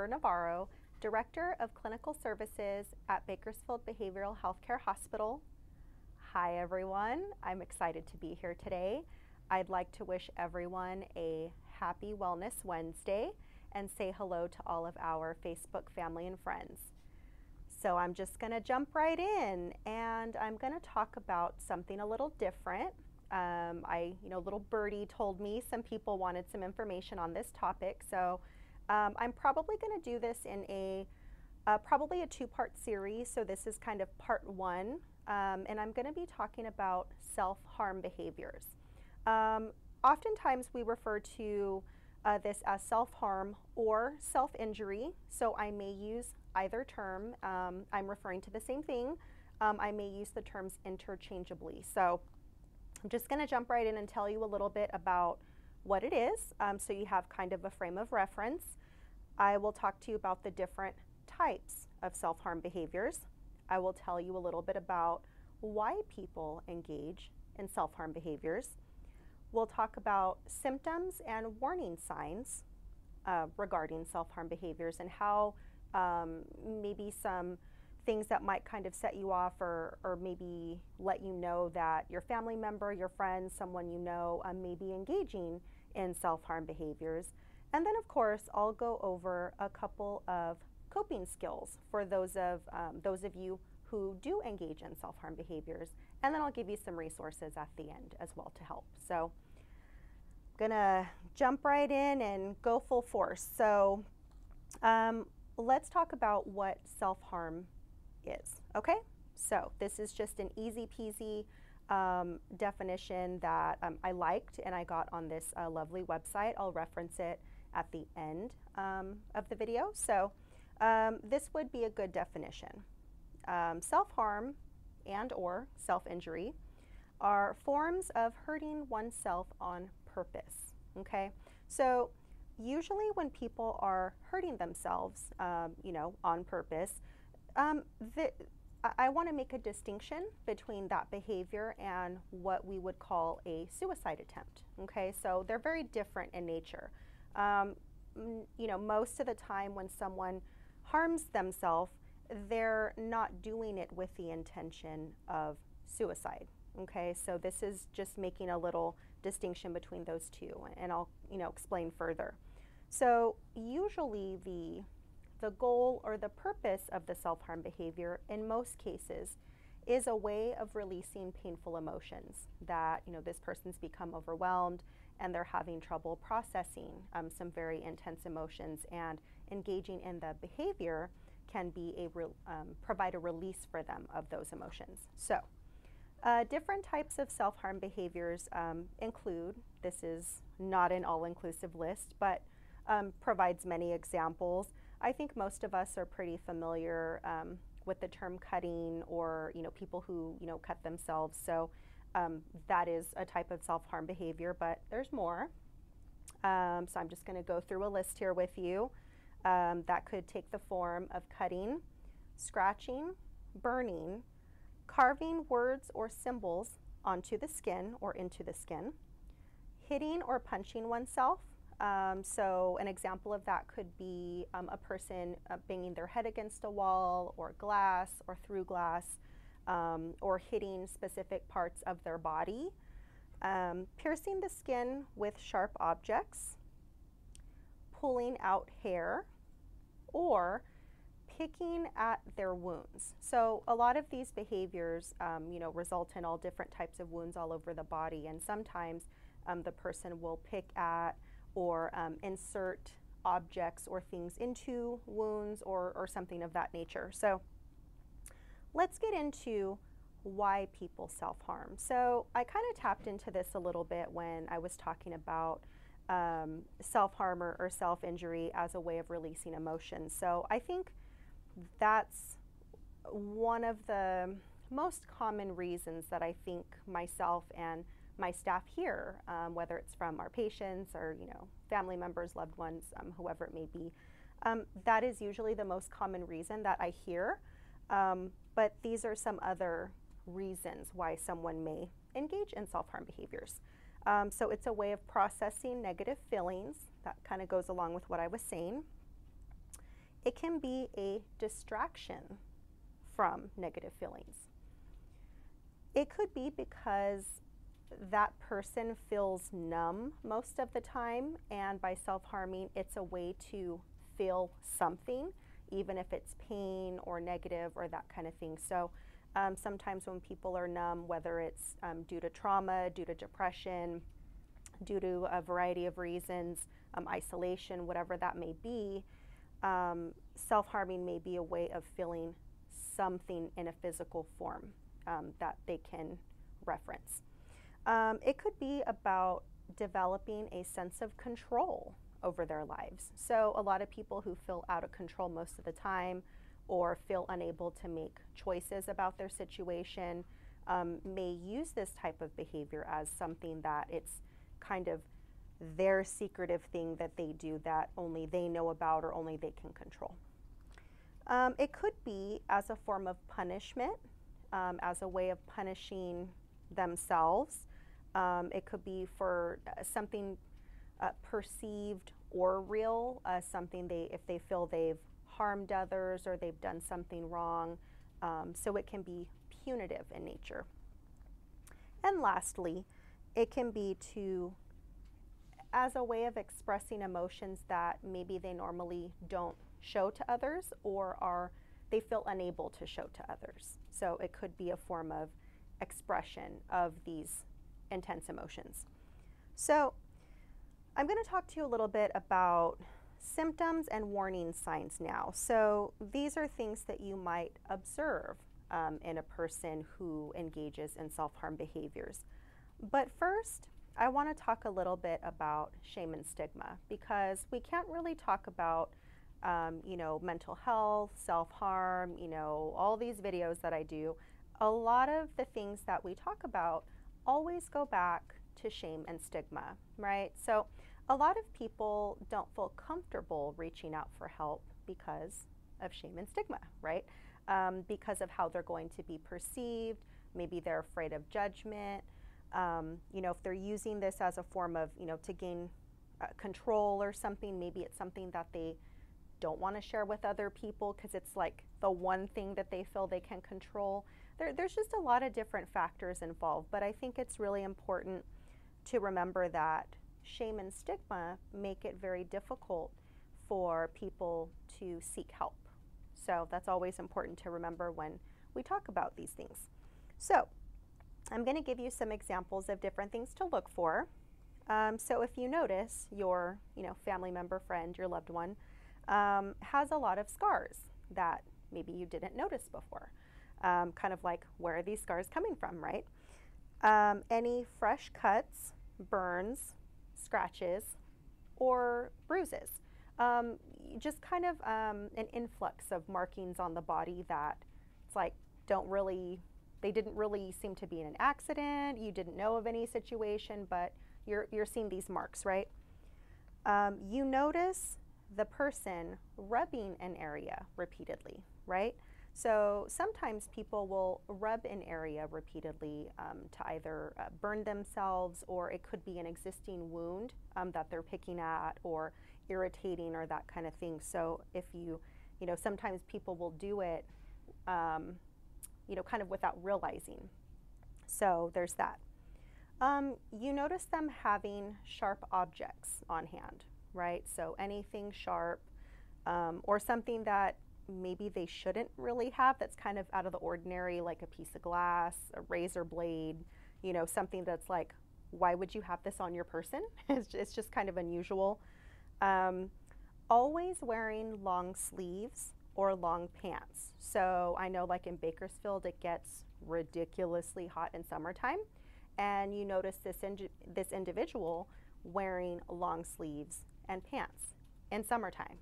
Navarro, Director of Clinical Services at Bakersfield Behavioral Healthcare Hospital. Hi everyone, I'm excited to be here today. I'd like to wish everyone a happy Wellness Wednesday and say hello to all of our Facebook family and friends. So I'm just going to jump right in, and I'm going to talk about something a little different. Little birdie told me some people wanted some information on this topic, so I'm probably going to do this in probably a two-part series. So this is kind of part one, and I'm going to be talking about self-harm behaviors. Oftentimes we refer to this as self-harm or self-injury, so I may use either term. I'm referring to the same thing. I may use the terms interchangeably. So I'm just going to jump right in and tell you a little bit about what it is, so you have kind of a frame of reference. I will talk to you about the different types of self-harm behaviors. I will tell you a little bit about why people engage in self-harm behaviors. We'll talk about symptoms and warning signs regarding self-harm behaviors, and how maybe some things that might kind of set you off, or maybe let you know that your family member, your friend, someone you know may be engaging in self-harm behaviors. And then of course I'll go over a couple of coping skills for those of you who do engage in self-harm behaviors, and then I'll give you some resources at the end as well to help. So I'm gonna jump right in and go full force. So let's talk about what self-harm is. Okay, so this is just an easy peasy definition that I liked and I got on this lovely website. I'll reference it at the end of the video. So this would be a good definition. Self-harm and or self-injury are forms of hurting oneself on purpose. Okay, so usually when people are hurting themselves, on purpose, I want to make a distinction between that behavior and what we would call a suicide attempt. Okay, so they're very different in nature. Most of the time when someone harms themselves, they're not doing it with the intention of suicide. Okay, so this is just making a little distinction between those two, and I'll explain further. So usually the goal or the purpose of the self-harm behavior in most cases is a way of releasing painful emotions that this person's become overwhelmed and they're having trouble processing some very intense emotions, and engaging in the behavior can be provide a release for them of those emotions. So different types of self-harm behaviors include, this is not an all-inclusive list, but provides many examples. I think most of us are pretty familiar with the term cutting, or people who cut themselves. So that is a type of self-harm behavior, but there's more. So I'm just going to go through a list here with you. That could take the form of cutting, scratching, burning, carving words or symbols onto the skin or into the skin, hitting or punching oneself. So an example of that could be a person banging their head against a wall or glass or through glass, or hitting specific parts of their body, piercing the skin with sharp objects, pulling out hair, or picking at their wounds. So a lot of these behaviors result in all different types of wounds all over the body, and sometimes the person will pick at or insert objects or things into wounds or something of that nature. So let's get into why people self-harm. So I kind of tapped into this a little bit when I was talking about self-harm or self-injury as a way of releasing emotions. So I think that's one of the most common reasons that I think myself and my staff hear, whether it's from our patients or family members, loved ones, whoever it may be. That is usually the most common reason that I hear, but these are some other reasons why someone may engage in self-harm behaviors. So it's a way of processing negative feelings. That kind of goes along with what I was saying. It can be a distraction from negative feelings. It could be because that person feels numb most of the time, and by self-harming, it's a way to feel something, even if it's pain or negative or that kind of thing. So sometimes when people are numb, whether it's due to trauma, due to depression, due to a variety of reasons, isolation, whatever that may be, self-harming may be a way of feeling something in a physical form that they can reference. It could be about developing a sense of control over their lives. So a lot of people who feel out of control most of the time or feel unable to make choices about their situation may use this type of behavior as something that it's kind of their secretive thing that they do that only they know about or only they can control. It could be as a form of punishment, as a way of punishing themselves. It could be for something perceived or real, something if they feel they've harmed others or they've done something wrong. So it can be punitive in nature. And lastly, it can be as a way of expressing emotions that maybe they normally don't show to others or they feel unable to show to others. So it could be a form of expression of these intense emotions. So I'm going to talk to you a little bit about symptoms and warning signs now. So these are things that you might observe in a person who engages in self-harm behaviors. But first, I want to talk a little bit about shame and stigma, because we can't really talk about mental health, self-harm, all these videos that I do. A lot of the things that we talk about always go back to shame and stigma, right? So a lot of people don't feel comfortable reaching out for help because of shame and stigma, right? Because of how they're going to be perceived. Maybe they're afraid of judgment. If they're using this as a form of, to gain control or something, maybe it's something that they don't want to share with other people because it's like the one thing that they feel they can control. There's just a lot of different factors involved, but I think it's really important to remember that shame and stigma make it very difficult for people to seek help. So that's always important to remember when we talk about these things. So I'm going to give you some examples of different things to look for. So if you notice your family member, friend, your loved one has a lot of scars that maybe you didn't notice before. Kind of like, where are these scars coming from, right? Any fresh cuts, burns, scratches, or bruises. Just kind of an influx of markings on the body that it's like they didn't really seem to be in an accident, you didn't know of any situation, but you're seeing these marks, right? You notice the person rubbing an area repeatedly, right? So sometimes people will rub an area repeatedly to either burn themselves, or it could be an existing wound that they're picking at or irritating or that kind of thing. So if sometimes people will do it, kind of without realizing. So there's that. You notice them having sharp objects on hand, right? So anything sharp or something that maybe they shouldn't really have that's kind of out of the ordinary, like a piece of glass, a razor blade, something that's like, why would you have this on your person? It's just kind of unusual. Always wearing long sleeves or long pants. So I know, like in Bakersfield, it gets ridiculously hot in summertime, and you notice this individual wearing long sleeves and pants in summertime,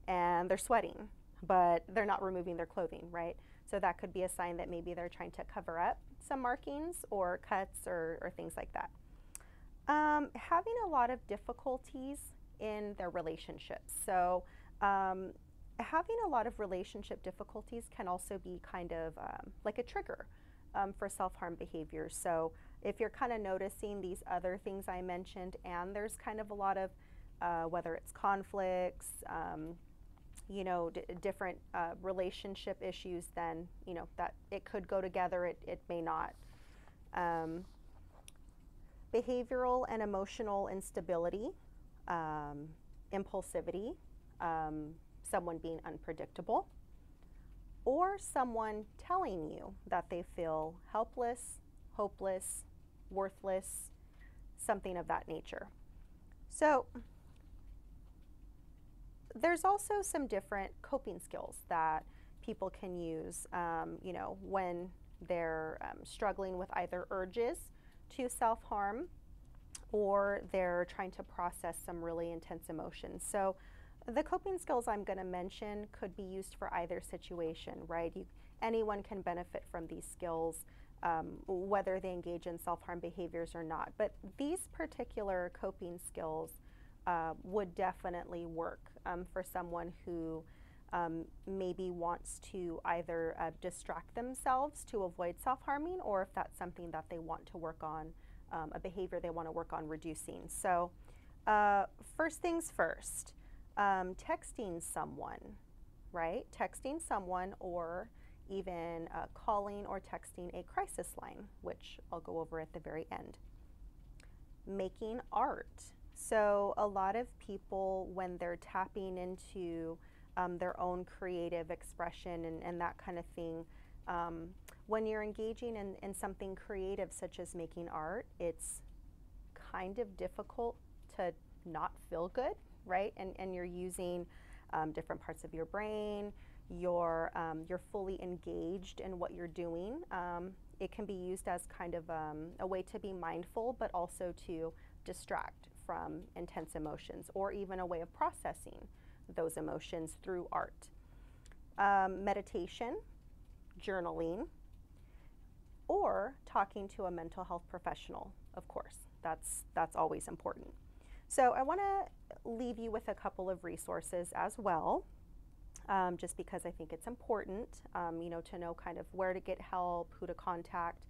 and they're sweating, but they're not removing their clothing, right? So that could be a sign that maybe they're trying to cover up some markings or cuts or things like that. Having a lot of difficulties in their relationships. So having a lot of relationship difficulties can also be kind of like a trigger for self-harm behaviors. So if you're kind of noticing these other things I mentioned, and there's kind of a lot of whether it's conflicts, different relationship issues, then, that it could go together, it may not. Behavioral and emotional instability, impulsivity, someone being unpredictable, or someone telling you that they feel helpless, hopeless, worthless, something of that nature. So there's also some different coping skills that people can use, when they're struggling with either urges to self-harm or they're trying to process some really intense emotions. So the coping skills I'm going to mention could be used for either situation, right? Anyone can benefit from these skills, whether they engage in self-harm behaviors or not. But these particular coping skills would definitely work for someone who maybe wants to either distract themselves to avoid self-harming, or if that's something that they want to work on, a behavior they want to work on reducing. So first things first, texting someone, right? Texting someone, or even calling or texting a crisis line, which I'll go over at the very end. Making art. So a lot of people, when they're tapping into their own creative expression and that kind of thing, when you're engaging in something creative such as making art, it's kind of difficult to not feel good, right? And you're using different parts of your brain, you're fully engaged in what you're doing. It can be used as kind of a way to be mindful, but also to distract from intense emotions, or even a way of processing those emotions through art. Meditation, journaling, or talking to a mental health professional, of course. That's always important. So I want to leave you with a couple of resources as well, just because I think it's important, to know kind of where to get help, who to contact,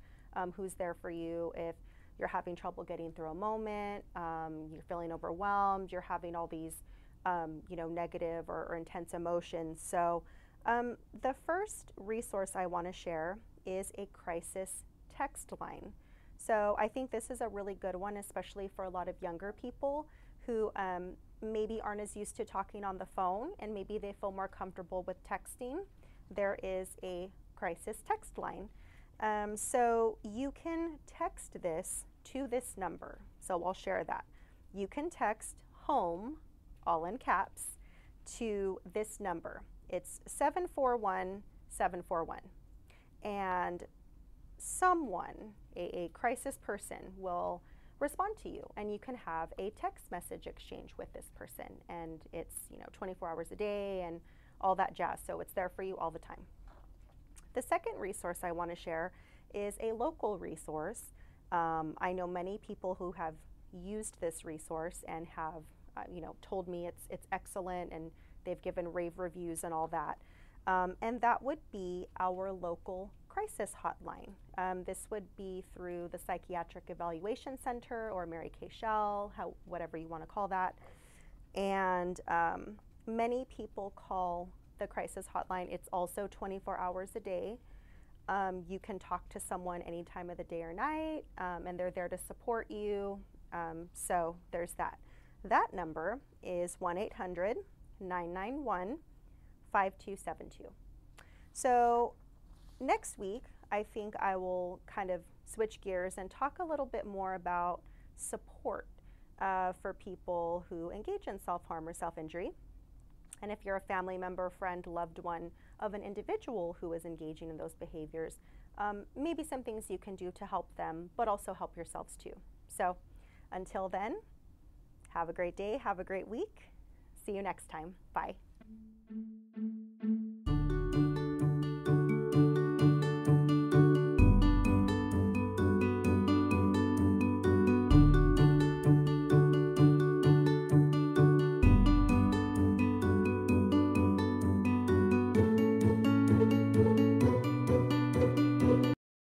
who's there for you if you're having trouble getting through a moment, you're feeling overwhelmed, you're having all these, negative or intense emotions. So the first resource I want to share is a crisis text line. So I think this is a really good one, especially for a lot of younger people who maybe aren't as used to talking on the phone, and maybe they feel more comfortable with texting. There is a crisis text line. So you can text this to this number. So I'll share that. You can text HOME, all in caps, to this number. It's 741-741. And someone, a crisis person, will respond to you, and you can have a text message exchange with this person. And it's 24 hours a day and all that jazz. So it's there for you all the time. The second resource I want to share is a local resource. I know many people who have used this resource and have, told me it's excellent, and they've given rave reviews and all that. And that would be our local crisis hotline. This would be through the Psychiatric Evaluation Center or Mary Kay Shell, whatever you want to call that. And many people call the crisis hotline. It's also 24 hours a day. You can talk to someone any time of the day or night, and they're there to support you. So there's that. That number is 1-800-991-5272. So next week, I think I will kind of switch gears and talk a little bit more about support for people who engage in self-harm or self-injury. And if you're a family member, friend, loved one of an individual who is engaging in those behaviors, maybe some things you can do to help them, but also help yourselves too. So until then, have a great day, have a great week. See you next time. Bye.